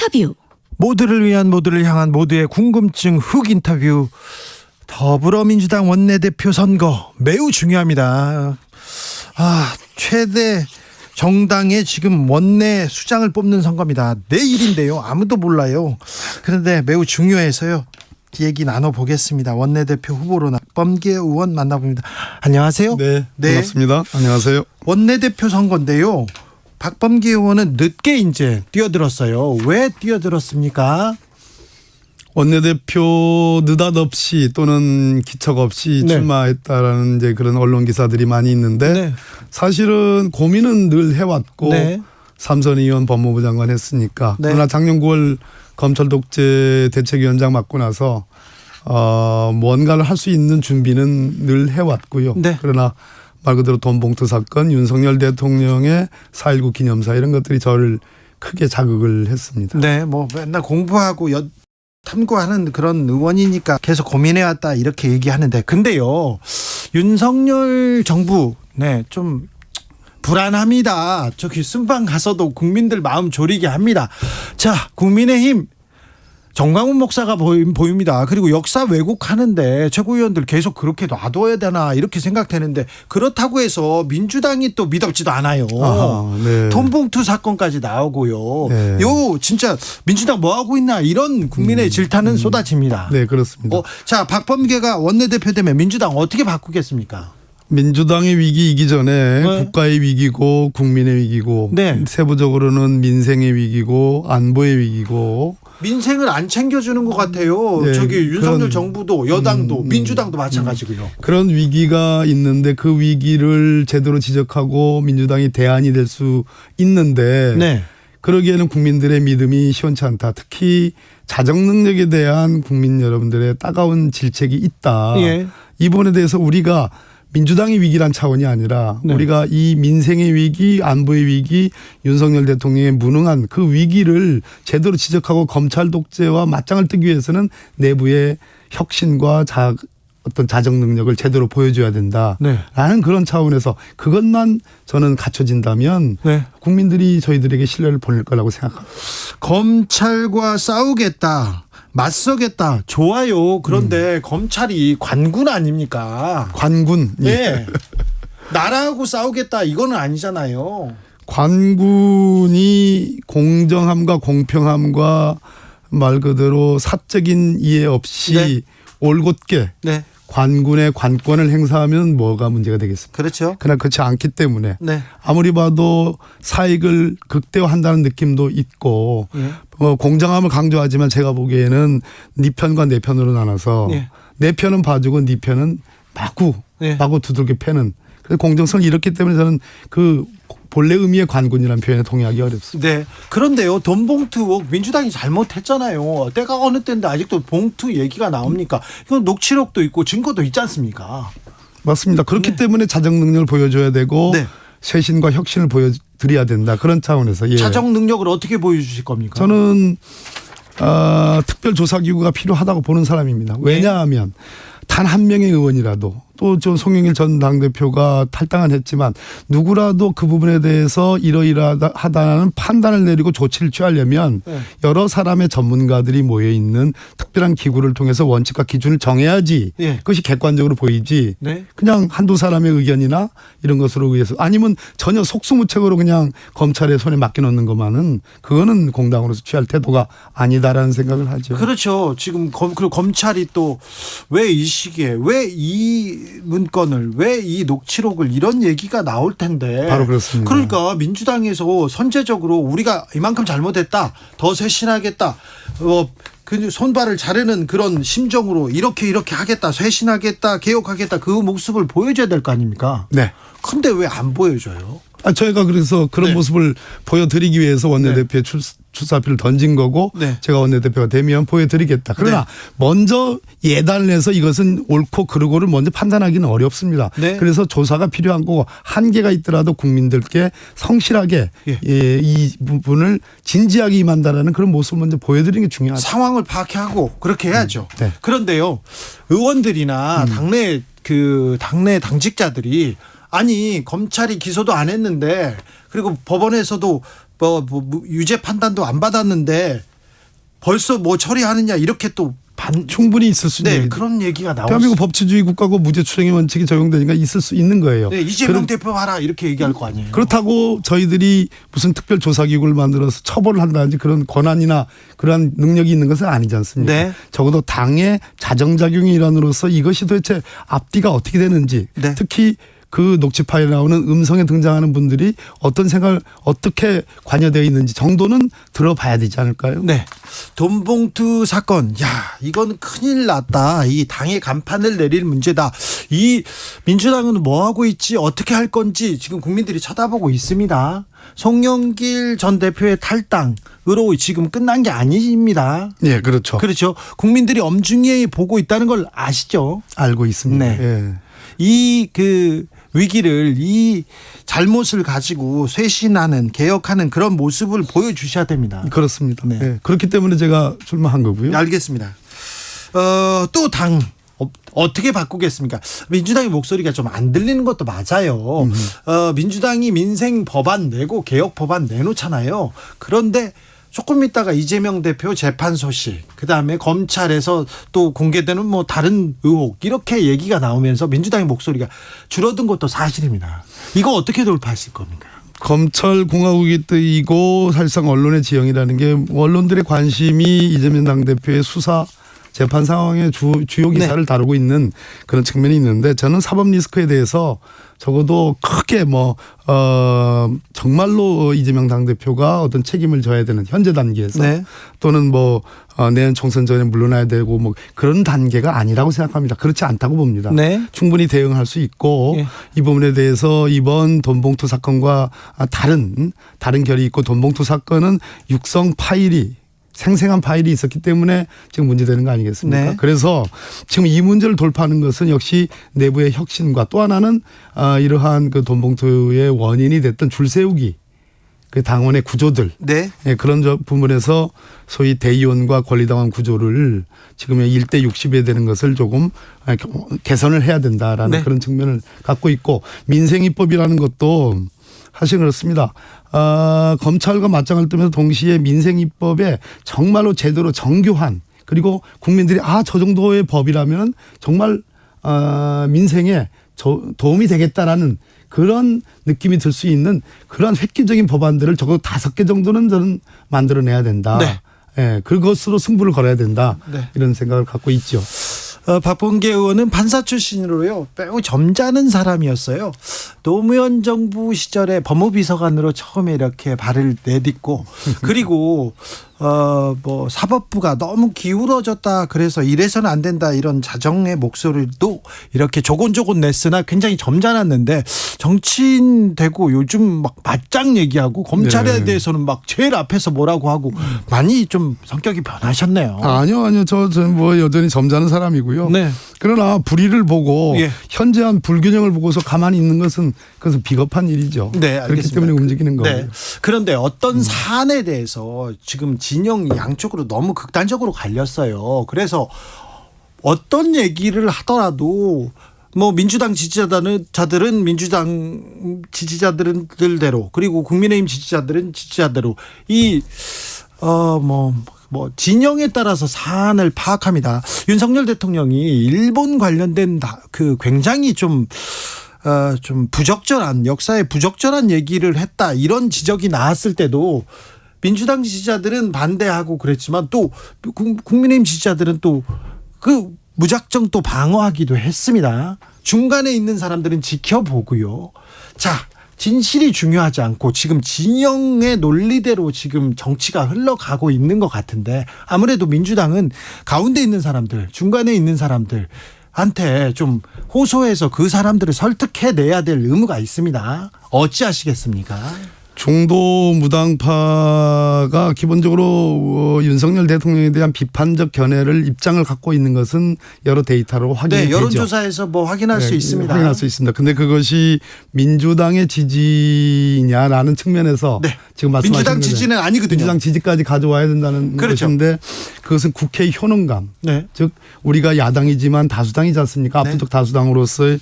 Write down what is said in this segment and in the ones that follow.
인터뷰. 모두를 위한, 모두를 향한, 모두의 궁금증 흑 인터뷰. 더불어민주당 원내대표 선거 매우 중요합니다. 최대 정당의 지금 원내 수장을 뽑는 선거입니다. 내일인데요. 아무도 몰라요. 그런데 매우 중요해서요. 얘기 나눠보겠습니다. 원내대표 후보로 박범계 의원 만나봅니다. 안녕하세요. 네, 반갑습니다. 안녕하세요. 원내대표 선거인데요. 박범계 의원은 늦게 이제 뛰어들었어요. 왜 뛰어들었습니까? 원내대표 느닷없이 또는 기척 없이 네. 출마했다라는 이제 그런 언론 기사들이 많이 있는데 네. 사실은 고민은 늘 해왔고 네. 삼선 의원 법무부 장관 했으니까 네. 그러나 작년 9월 검찰 독재 대책위원장 맡고 나서 뭔가를 할 수 있는 준비는 늘 해왔고요. 네. 그러나 말 그대로 돈봉투 사건, 윤석열 대통령의 4.19 기념사 이런 것들이 저를 크게 자극을 했습니다. 네, 뭐 맨날 공부하고 탐구하는 그런 의원이니까 계속 고민해왔다 이렇게 얘기하는데, 근데요, 윤석열 정부 좀 불안합니다. 저기 순방 가서도 국민들 마음 졸이게 합니다. 자, 국민의힘 정광훈 목사가 보입니다. 그리고 역사 왜곡하는데 최고위원들 계속 그렇게 놔둬야 되나 이렇게 생각되는데, 그렇다고 해서 민주당이 또 믿었지도 않아요. 네. 돈봉투 사건까지 나오고요. 네. 요 진짜 민주당 뭐 하고 있나 이런 국민의 질타는 쏟아집니다. 네, 그렇습니다. 자, 박범계가 원내대표 되면 민주당 어떻게 바꾸겠습니까? 민주당의 위기이기 전에 네. 국가의 위기고 국민의 위기고 네. 세부적으로는 민생의 위기고 안보의 위기고 민생을 안 챙겨주는 것 같아요. 네, 저기 윤석열 그런, 정부도 여당도 민주당도 마찬가지고요. 그런 위기가 있는데 그 위기를 제대로 지적하고 민주당이 대안이 될 수 있는데 네. 그러기에는 국민들의 믿음이 시원치 않다. 특히 자정 능력에 대한 국민 여러분들의 따가운 질책이 있다. 예. 이 부분에 대해서 우리가 민주당의 위기란 차원이 아니라 네. 우리가 이 민생의 위기, 안보의 위기, 윤석열 대통령의 무능한 그 위기를 제대로 지적하고 검찰 독재와 맞짱을 뜨기 위해서는 내부의 혁신과 어떤 자정 능력을 제대로 보여줘야 된다. 네. 라는 그런 차원에서 그것만 저는 갖춰진다면 네. 국민들이 저희들에게 신뢰를 보낼 거라고 생각합니다. 검찰과 싸우겠다, 맞서겠다, 좋아요. 그런데 검찰이 관군 아닙니까? 관군. 네. 나라하고 싸우겠다 이거는 아니잖아요. 관군이 공정함과 공평함과 말 그대로 사적인 이해 없이 네. 올곧게 네. 관군의 관권을 행사하면 뭐가 문제가 되겠습니까? 그렇죠. 그러나 그렇지 않기 때문에 네. 아무리 봐도 사익을 극대화한다는 느낌도 있고 예. 공정함을 강조하지만 제가 보기에는 네 편과 내 편으로 나눠서 예. 내 편은 봐주고 네 편은 예. 마구 두들겨 패는, 그래서 공정성을 잃었기 때문에 저는 그 본래 의미의 관군이라는 표현에 동의하기 어렵습니다. 네. 그런데요, 돈봉투 민주당이 잘못했잖아요. 때가 어느 때인데 아직도 봉투 얘기가 나옵니까? 이건 녹취록도 있고 증거도 있지 않습니까? 맞습니다. 그렇기 네. 때문에 자정 능력을 보여줘야 되고 네. 쇄신과 혁신을 보여드려야 된다. 그런 차원에서. 예. 자정 능력을 어떻게 보여주실 겁니까? 저는 특별조사기구가 필요하다고 보는 사람입니다. 왜냐하면 단 한 명의 의원이라도, 또 저 송영길 전 당대표가 탈당은 했지만 누구라도 그 부분에 대해서 이러이러하다는 판단을 내리고 조치를 취하려면 네. 여러 사람의 전문가들이 모여있는 특별한 기구를 통해서 원칙과 기준을 정해야지 네. 그것이 객관적으로 보이지 네. 그냥 한두 사람의 의견이나 이런 것으로 의해서, 아니면 전혀 속수무책으로 그냥 검찰의 손에 맡겨놓는 것만은 그거는 공당으로서 취할 태도가 아니다라는 생각을 하죠. 그렇죠. 지금 그리고 검찰이 또 왜 이 시기에 왜 이 문건을, 왜 이 녹취록을, 이런 얘기가 나올 텐데. 바로 그렇습니다. 그러니까 민주당에서 선제적으로 우리가 이만큼 잘못했다, 더 쇄신하겠다, 그 손발을 자르는 그런 심정으로 이렇게 하겠다, 쇄신하겠다, 개혁하겠다, 그 모습을 보여줘야 될 거 아닙니까? 네. 근데 왜 안 보여줘요? 저희가 그래서 그런 네. 모습을 보여드리기 위해서 원내대표의 출사표를 던진 거고, 네. 제가 원내대표가 되면 보여드리겠다. 그러나 먼저 예단을 해서 이것은 옳고 그르고를 먼저 판단하기는 어렵습니다. 네. 그래서 조사가 필요한 거고, 한계가 있더라도 국민들께 성실하게 이 부분을 진지하게 임한다라는 그런 모습을 먼저 보여드리는 게 중요하죠. 상황을 파악하고 그렇게 해야죠. 네. 그런데요, 의원들이나 당내 당직자들이, 아니 검찰이 기소도 안 했는데, 그리고 법원에서도 뭐 유죄 판단도 안 받았는데 벌써 뭐 처리하느냐 이렇게 또 충분히 있을 수 있는 네, 그런 얘기가 나왔어요. 대한민국 법치주의 국가고 무죄 추정의 원칙이 적용되니까 있을 수 있는 거예요. 네, 이재명 대표 봐라 이렇게 얘기할 거 아니에요. 그렇다고 저희들이 무슨 특별 조사기구를 만들어서 처벌을 한다든지 그런 권한이나 그러한 능력이 있는 것은 아니지 않습니까? 네. 적어도 당의 자정작용의 일환으로서 이것이 도대체 앞뒤가 어떻게 되는지 네. 특히 그 녹취 파일에 나오는 음성에 등장하는 분들이 어떤 생각을 어떻게 관여되어 있는지 정도는 들어봐야 되지 않을까요? 네. 돈봉투 사건. 야, 이건 큰일 났다. 이 당의 간판을 내릴 문제다. 이 민주당은 뭐 하고 있지? 어떻게 할 건지 지금 국민들이 쳐다보고 있습니다. 송영길 전 대표의 탈당으로 지금 끝난 게 아닙니다. 예, 그렇죠. 그렇죠. 국민들이 엄중히 보고 있다는 걸 아시죠? 알고 있습니다. 네. 예. 이 위기를 이 잘못을 가지고 쇄신하는 개혁하는 그런 모습을 보여주셔야 됩니다. 그렇습니다. 네. 예. 그렇기 때문에 제가 출마한 거고요. 알겠습니다. 또 당 어떻게 바꾸겠습니까? 민주당의 목소리가 좀 안 들리는 것도 맞아요. 민주당이 민생 법안 내고 개혁 법안 내놓잖아요. 그런데 조금 있다가 이재명 대표 재판 소식, 그다음에 검찰에서 또 공개되는 뭐 다른 의혹 이렇게 얘기가 나오면서 민주당의 목소리가 줄어든 것도 사실입니다. 이거 어떻게 돌파하실 겁니까? 검찰 공화국이 뜨이고 사실상 언론의 지형이라는 게 언론들의 관심이 이재명 당대표의 수사 재판 상황의 주요 기사를 네. 다루고 있는 그런 측면이 있는데 저는 사법 리스크에 대해서 적어도 크게 정말로 이재명 당대표가 어떤 책임을 져야 되는 현재 단계에서 네. 또는 내년 총선 전에 물러나야 되고 그런 단계가 아니라고 생각합니다. 그렇지 않다고 봅니다. 네. 충분히 대응할 수 있고 예. 이 부분에 대해서 이번 돈봉투 사건과 다른 결이 있고 돈봉투 사건은 육성 파일이 생생한 파일이 있었기 때문에 지금 문제되는 거 아니겠습니까? 네. 그래서 지금 이 문제를 돌파하는 것은 역시 내부의 혁신과 또 하나는 이러한 그 돈봉투의 원인이 됐던 줄세우기 그 당원의 구조들 네. 그런 부분에서 소위 대의원과 권리당원 구조를 지금의 1대 60에 되는 것을 조금 개선을 해야 된다라는 네. 그런 측면을 갖고 있고 민생입법이라는 것도 사실 그렇습니다. 검찰과 맞짱을 뜨면서 동시에 민생입법에 정말로 제대로 정교한 그리고 국민들이 저 정도의 법이라면 정말 민생에 도움이 되겠다라는 그런 느낌이 들 수 있는 그런 획기적인 법안들을 적어도 5개 정도는 저는 만들어내야 된다. 네. 예, 그것으로 승부를 걸어야 된다. 네. 이런 생각을 갖고 있죠. 박범계 의원은 판사 출신으로요 매우 점잖은 사람이었어요. 노무현 정부 시절에 법무비서관으로 처음에 이렇게 발을 내딛고 그리고 사법부가 너무 기울어졌다 그래서 이래서는 안 된다 이런 자정의 목소리도 이렇게 조곤조곤 냈으나 굉장히 점잖았는데 정치인 되고 요즘 막 맞짱 얘기하고 검찰에 네. 대해서는 막 제일 앞에서 뭐라고 하고 많이 좀 성격이 변하셨네요. 아니요. 저는 여전히 점잖은 사람이고요. 네. 그러나 불의를 보고 예. 현재한 불균형을 보고서 가만히 있는 것은 그것은 비겁한 일이죠. 네, 알겠습니다. 그렇기 때문에 움직이는 거예요. 네. 그런데 어떤 사안에 대해서 지금 진영이 양쪽으로 너무 극단적으로 갈렸어요. 그래서 어떤 얘기를 하더라도 민주당 지지자들은 민주당 지지자들대로 그리고 국민의힘 지지자들은 지지자대로 진영에 따라서 사안을 파악합니다. 윤석열 대통령이 일본 관련된 굉장히 좀 부적절한 역사에 부적절한 얘기를 했다 이런 지적이 나왔을 때도 민주당 지지자들은 반대하고 그랬지만 또 국민의힘 지지자들은 또 무작정 또 방어하기도 했습니다. 중간에 있는 사람들은 지켜보고요. 자, 진실이 중요하지 않고 지금 진영의 논리대로 지금 정치가 흘러가고 있는 것 같은데 아무래도 민주당은 가운데 있는 사람들, 중간에 있는 사람들한테 좀 호소해서 그 사람들을 설득해내야 될 의무가 있습니다. 어찌하시겠습니까? 중도 무당파가 기본적으로 윤석열 대통령에 대한 비판적 입장을 갖고 있는 것은 여러 데이터로 확인이 되죠. 여론조사에서 확인할 수 있습니다. 확인할 수 있습니다. 근데 그것이 민주당의 지지냐라는 측면에서 네. 지금 말씀하신 민주당 지지는 아니거든요. 민주당 지지까지 가져와야 된다는 그렇죠. 것인데 그것은 국회의 효능감. 네. 즉 우리가 야당이지만 다수당이지 않습니까? 네. 압도적 다수당으로서의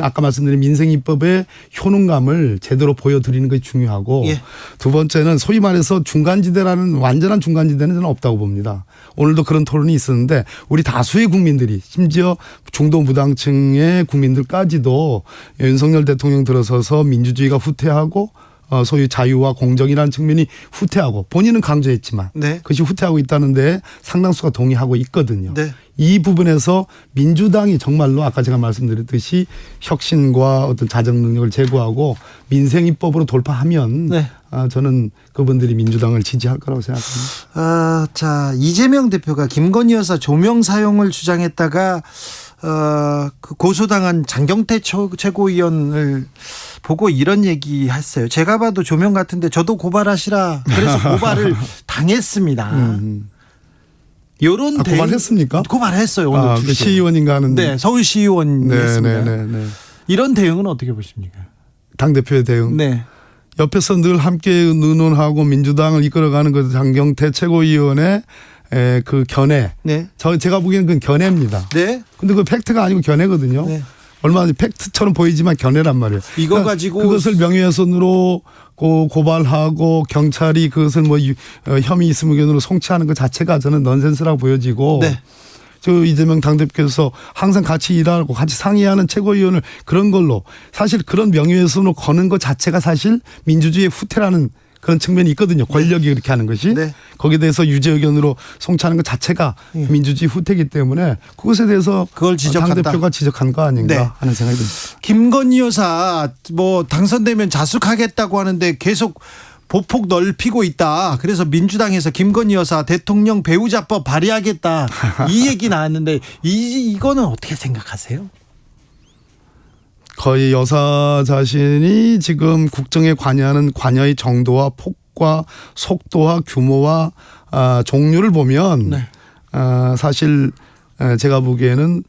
아까 말씀드린 민생입법의 효능감을 제대로 보여드리는 것이 중요하고 생각하고 예. 두 번째는 소위 말해서 중간지대라는 완전한 중간지대는 저는 없다고 봅니다. 오늘도 그런 토론이 있었는데 우리 다수의 국민들이 심지어 중도 무당층의 국민들까지도 윤석열 대통령 들어서서 민주주의가 후퇴하고 소위 자유와 공정이라는 측면이 후퇴하고 본인은 강조했지만 네. 그것이 후퇴하고 있다는데 상당수가 동의하고 있거든요. 네. 이 부분에서 민주당이 정말로 아까 제가 말씀드렸듯이 혁신과 어떤 자정 능력을 제고하고 민생 입법으로 돌파하면 네. 저는 그분들이 민주당을 지지할 거라고 생각합니다. 자, 이재명 대표가 김건희 여사 조명 사용을 주장했다가 그 고소당한 장경태 최고위원을 보고 이런 얘기 했어요. 제가 봐도 조명 같은데 저도 고발하시라. 그래서 고발을 당했습니다. 요런 고발했습니까? 고발했어요. 오늘 그 시의원인가 하는데. 네, 서울시의원이었습니다. 네. 이런 대응은 어떻게 보십니까? 당대표의 대응. 네. 옆에서 늘 함께 의논하고 민주당을 이끌어가는 그 장경태 최고위원의 그 견해. 네. 제가 보기에는 그건 견해입니다. 네. 근데 그 팩트가 아니고 견해거든요. 네. 얼마 전에 팩트처럼 보이지만 견해란 말이에요. 이거 가지고 그것을 명예훼손으로 고발하고 경찰이 그것을 뭐 혐의 있음 의견으로 송치하는 것 자체가 저는 넌센스라고 보여지고 네. 저 이재명 당대표께서 항상 같이 일하고 같이 상의하는 최고위원을 그런 걸로 사실 그런 명예훼손으로 거는 것 자체가 사실 민주주의의 후퇴라는 그런 측면이 있거든요. 권력이 그렇게 하는 것이. 네. 거기에 대해서 유죄 의견으로 송치하는 것 자체가 예. 민주주의 후퇴이기 때문에 그것에 대해서 그걸 지적한다. 당대표가 지적한 거 아닌가 네. 하는 생각이 듭니다. 김건희 여사 뭐 당선되면 자숙하겠다고 하는데 계속 보폭 넓히고 있다. 그래서 민주당에서 김건희 여사 대통령 배우자법 발의하겠다. 이 얘기 나왔는데 이거는 어떻게 생각하세요? 거의 여사 자신이 지금 국정에 관여하는 관여의 정도와 폭과 속도와 규모와 종류를 보면 네. 사실 제가 보기에는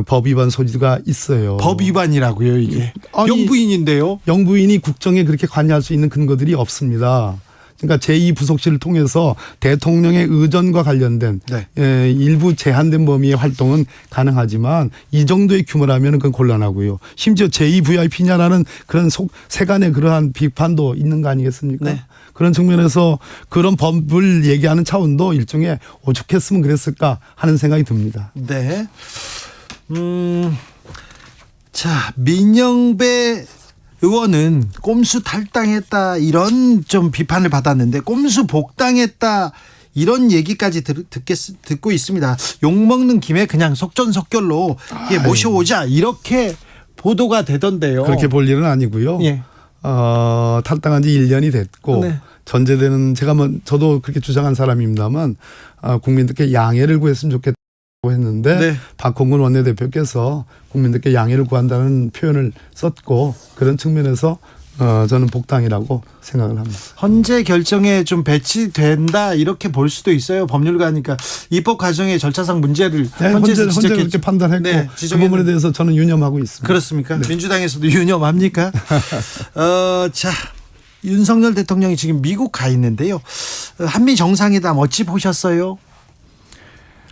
법 위반 소지가 있어요. 법 위반이라고요, 이게. 아니, 영부인인데요. 영부인이 국정에 그렇게 관여할 수 있는 근거들이 없습니다. 그러니까 제2부속실을 통해서 대통령의 의전과 관련된 네. 일부 제한된 범위의 활동은 가능하지만 이 정도의 규모라면 그건 곤란하고요. 심지어 제2VIP냐라는 그런 세간의 그러한 비판도 있는 거 아니겠습니까? 네. 그런 측면에서 그런 법을 얘기하는 차원도 일종의 오죽했으면 그랬을까 하는 생각이 듭니다. 네. 자, 민영배 의원은 꼼수 탈당했다 이런 좀 비판을 받았는데 꼼수 복당했다 이런 얘기까지 듣고 있습니다. 욕먹는 김에 그냥 속전속결로 모셔오자 이렇게 보도가 되던데요. 그렇게 볼 일은 아니고요. 예. 탈당한 지 1년이 됐고 네. 전제되는 저도 그렇게 주장한 사람입니다만 국민들께 양해를 구했으면 좋겠다고 했는데 네. 박홍근 원내대표께서 국민들께 양해를 구한다는 표현을 썼고 그런 측면에서 저는 복당이라고 생각을 합니다. 헌재 결정에 좀 배치된다 이렇게 볼 수도 있어요. 법률가니까 입법 과정의 절차상 문제를 네, 헌재에서 헌재가 그렇게 판단했고 네, 그 부분에 대해서 저는 유념하고 있습니다. 그렇습니까? 네. 민주당에서도 유념합니까? 자, 윤석열 대통령이 지금 미국 가 있는데요. 한미 정상회담 어찌 보셨어요?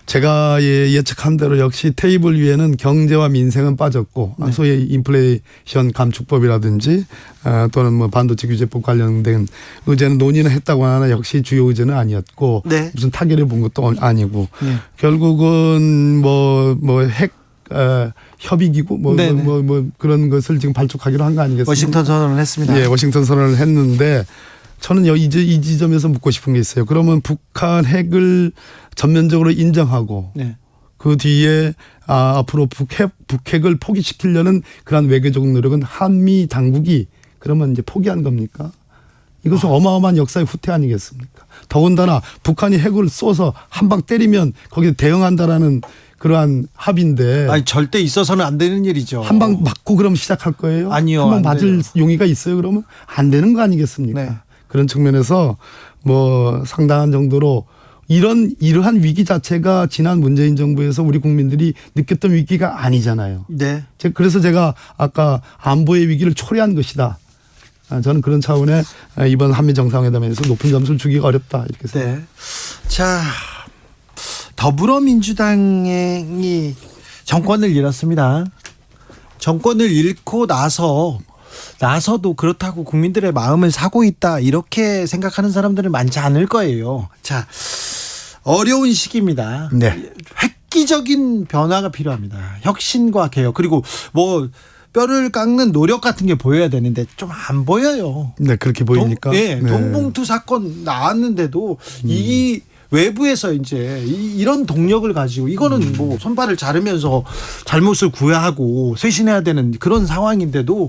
제가 예측한 대로 역시 테이블 위에는 경제와 민생은 빠졌고 네. 소위 인플레이션 감축법이라든지 또는 뭐 반도체 규제법 관련된 의제는 논의는 했다고 하나 역시 주요 의제는 아니었고 네. 무슨 타결해 본 것도 아니고 네. 결국은 핵 협의기구 뭐 그런 것을 지금 발족하기로 한 거 아니겠습니까? 워싱턴 선언을 했습니다. 예, 워싱턴 선언을 했는데 저는 이 지점에서 묻고 싶은 게 있어요. 그러면 북한 핵을 전면적으로 인정하고 네. 그 뒤에 앞으로 북핵을 포기시키려는 그런 외교적 노력은 한미 당국이 그러면 이제 포기한 겁니까? 이것은 어마어마한 역사의 후퇴 아니겠습니까? 더군다나 북한이 핵을 쏘서 한 방 때리면 거기에 대응한다라는 그러한 합의인데 아니 절대 있어서는 안 되는 일이죠. 한 방 맞고 그럼 시작할 거예요? 아니요. 한 방 안 맞을 돼요. 용의가 있어요? 그러면 안 되는 거 아니겠습니까? 네. 그런 측면에서 뭐 상당한 정도로 이러한 위기 자체가 지난 문재인 정부에서 우리 국민들이 느꼈던 위기가 아니잖아요. 네. 그래서 제가 아까 안보의 위기를 초래한 것이다. 저는 그런 차원의 이번 한미 정상회담에서 높은 점수를 주기가 어렵다 이렇게 생각합니다. 네. 자, 더불어민주당이 정권을 잃었습니다. 정권을 잃고 나서 나서도 그렇다고 국민들의 마음을 사고 있다 이렇게 생각하는 사람들은 많지 않을 거예요. 자, 어려운 시기입니다. 네. 획기적인 변화가 필요합니다. 혁신과 개혁 그리고 뭐 뼈를 깎는 노력 같은 게 보여야 되는데 좀 안 보여요. 네, 그렇게 보이니까. 네, 돈봉투 사건 나왔는데도 이 외부에서 이제 이런 동력을 가지고 이거는 뭐 손발을 자르면서 잘못을 구해하고 쇄신해야 되는 그런 상황인데도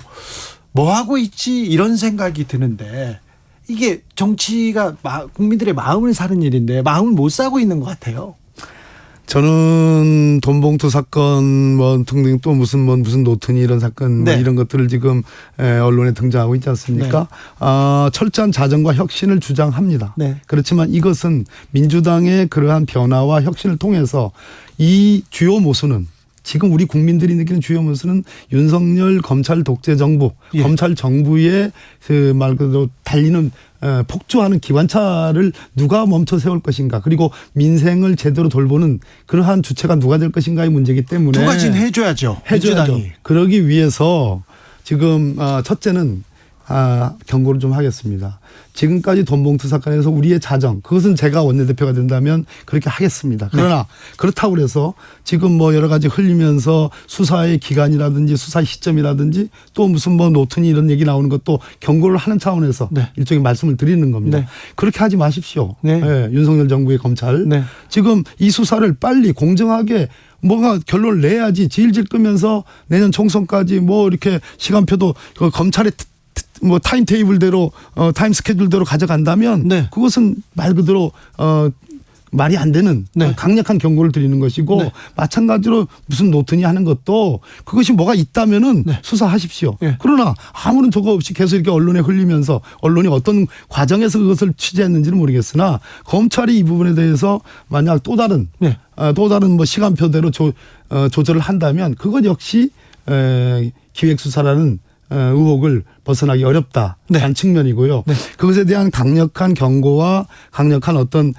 뭐 하고 있지 이런 생각이 드는데 이게 정치가 국민들의 마음을 사는 일인데 마음을 못 사고 있는 것 같아요. 저는 돈봉투 사건 뭐 등등 또 무슨 노트니 이런 사건 네. 뭐 이런 것들을 지금 언론에 등장하고 있지 않습니까? 철저한 자정과 혁신을 주장합니다. 네. 그렇지만 이것은 민주당의 그러한 변화와 혁신을 통해서 이 주요 모순은 지금 우리 국민들이 느끼는 주요 모순은 윤석열 검찰 독재 정부, 예. 검찰 정부의 그 말 그대로 달리는 폭주하는 기관차를 누가 멈춰 세울 것인가, 그리고 민생을 제대로 돌보는 그러한 주체가 누가 될 것인가의 문제이기 때문에 두 가지는 해줘야죠. 민주당이. 그러기 위해서 지금 첫째는 경고를 좀 하겠습니다. 지금까지 돈봉투 사건에서 우리의 자정, 그것은 제가 원내대표가 된다면 그렇게 하겠습니다. 그러나 그렇다고 해서 지금 뭐 여러 가지 흘리면서 수사의 기간이라든지 수사 시점이라든지 또 무슨 뭐 노트니 이런 얘기 나오는 것도 경고를 하는 차원에서 네. 일종의 말씀을 드리는 겁니다. 네. 그렇게 하지 마십시오. 네. 예, 윤석열 정부의 검찰. 네. 지금 이 수사를 빨리 공정하게 뭐가 결론을 내야지 질질 끄면서 내년 총선까지 뭐 이렇게 시간표도 그 검찰의 뭐 타임 테이블대로 타임 스케줄대로 가져간다면 네. 그것은 말 그대로 말이 안 되는 네. 강력한 경고를 드리는 것이고 네. 마찬가지로 무슨 노트니 하는 것도 그것이 뭐가 있다면은 네. 수사하십시오. 네. 그러나 아무런 저거 없이 계속 이렇게 언론에 흘리면서 언론이 어떤 과정에서 그것을 취재했는지는 모르겠으나 검찰이 이 부분에 대해서 만약 또 다른 네. 뭐 시간표대로 조절을 한다면 그것 역시 기획수사라는 의혹을 벗어나기 어렵다는 네. 측면이고요. 네. 그것에 대한 강력한 경고와 강력한 어떤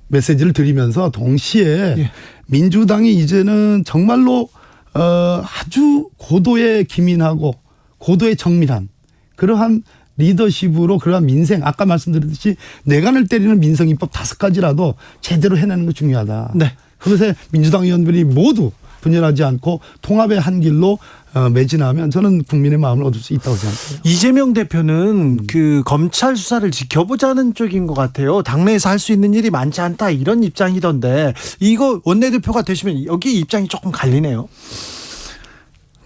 메시지를 드리면서 동시에 예. 민주당이 이제는 정말로 아주 고도의 기민하고 고도의 정밀한 그러한 리더십으로 그러한 민생, 아까 말씀드렸듯이 뇌관을 때리는 민생입법 5가지라도 제대로 해내는 게 중요하다. 네. 그것에 민주당 의원들이 모두 분열하지 않고 통합의 한 길로 매진하면 저는 국민의 마음을 얻을 수 있다고 생각해요. 이재명 대표는 그 검찰 수사를 지켜보자는 쪽인 것 같아요. 당내에서 할 수 있는 일이 많지 않다 이런 입장이던데 이거 원내대표가 되시면 여기 입장이 조금 갈리네요.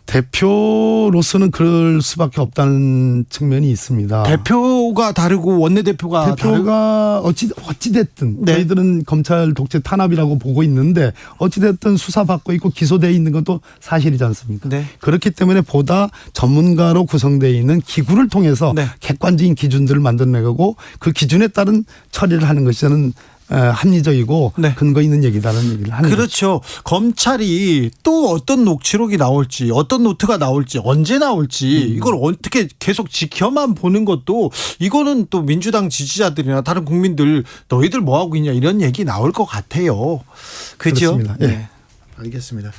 대표로서는 그럴 수밖에 없다는 측면이 있습니다. 대표가 다르고 원내대표가 대표가 어찌됐든 네. 저희들은 검찰 독재 탄압이라고 보고 있는데 어찌됐든 수사받고 있고 기소되어 있는 것도 사실이지 않습니까? 네. 그렇기 때문에 보다 전문가로 구성되어 있는 기구를 통해서 네. 객관적인 기준들을 만들어내고 그 기준에 따른 처리를 하는 것이 저는 합리적이고 네. 근거 있는 얘기다라는 얘기를 하는 거죠. 그렇죠. 검찰이 또 어떤 녹취록이 나올지 어떤 노트가 나올지 언제 나올지 이걸 어떻게 계속 지켜만 보는 것도 이거는 또 민주당 지지자들이나 다른 국민들 너희들 뭐하고 있냐 이런 얘기 나올 것 같아요. 그렇죠? 그렇습니다. 예. 네. 알겠습니다.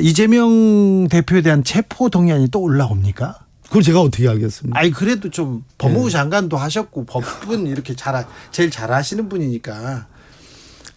이재명 대표에 대한 체포 동의안이 또 올라옵니까? 그걸 제가 어떻게 알겠습니까? 아니 그래도 좀 법무부 장관도 하셨고 법은 이렇게 제일 잘하시는 분이니까.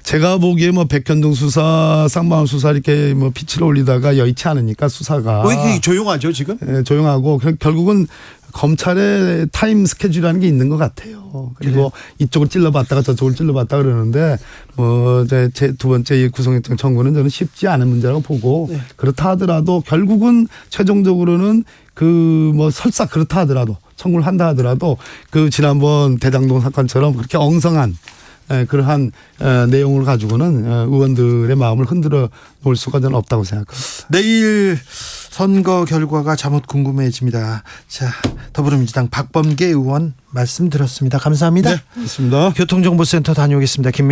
제가 보기에 뭐 백현동 수사, 쌍방울 수사 이렇게 뭐 빛을 올리다가 여의치 않으니까 수사가 왜 이렇게 조용하죠 지금? 조용하고 결국은 검찰의 타임 스케줄이라는 게 있는 것 같아요. 그리고 이쪽을 찔러봤다가 저쪽을 찔러봤다 그러는데 뭐 제 두 번째 구속영장 청구는 저는 쉽지 않은 문제라고 보고 네. 그렇다 하더라도 결국은 최종적으로는 그 뭐 설사 그렇다 하더라도 청구를 한다 하더라도 그 지난번 대장동 사건처럼 그렇게 엉성한 그러한 내용을 가지고는 의원들의 마음을 흔들어 놓을 수가 저는 없다고 생각합니다. 내일 선거 결과가 잠옷 궁금해집니다. 자, 더불어민주당 박범계 의원 말씀 들었습니다. 감사합니다. 네, 그렇습니다. 교통정보센터 다녀오겠습니다. 김민혜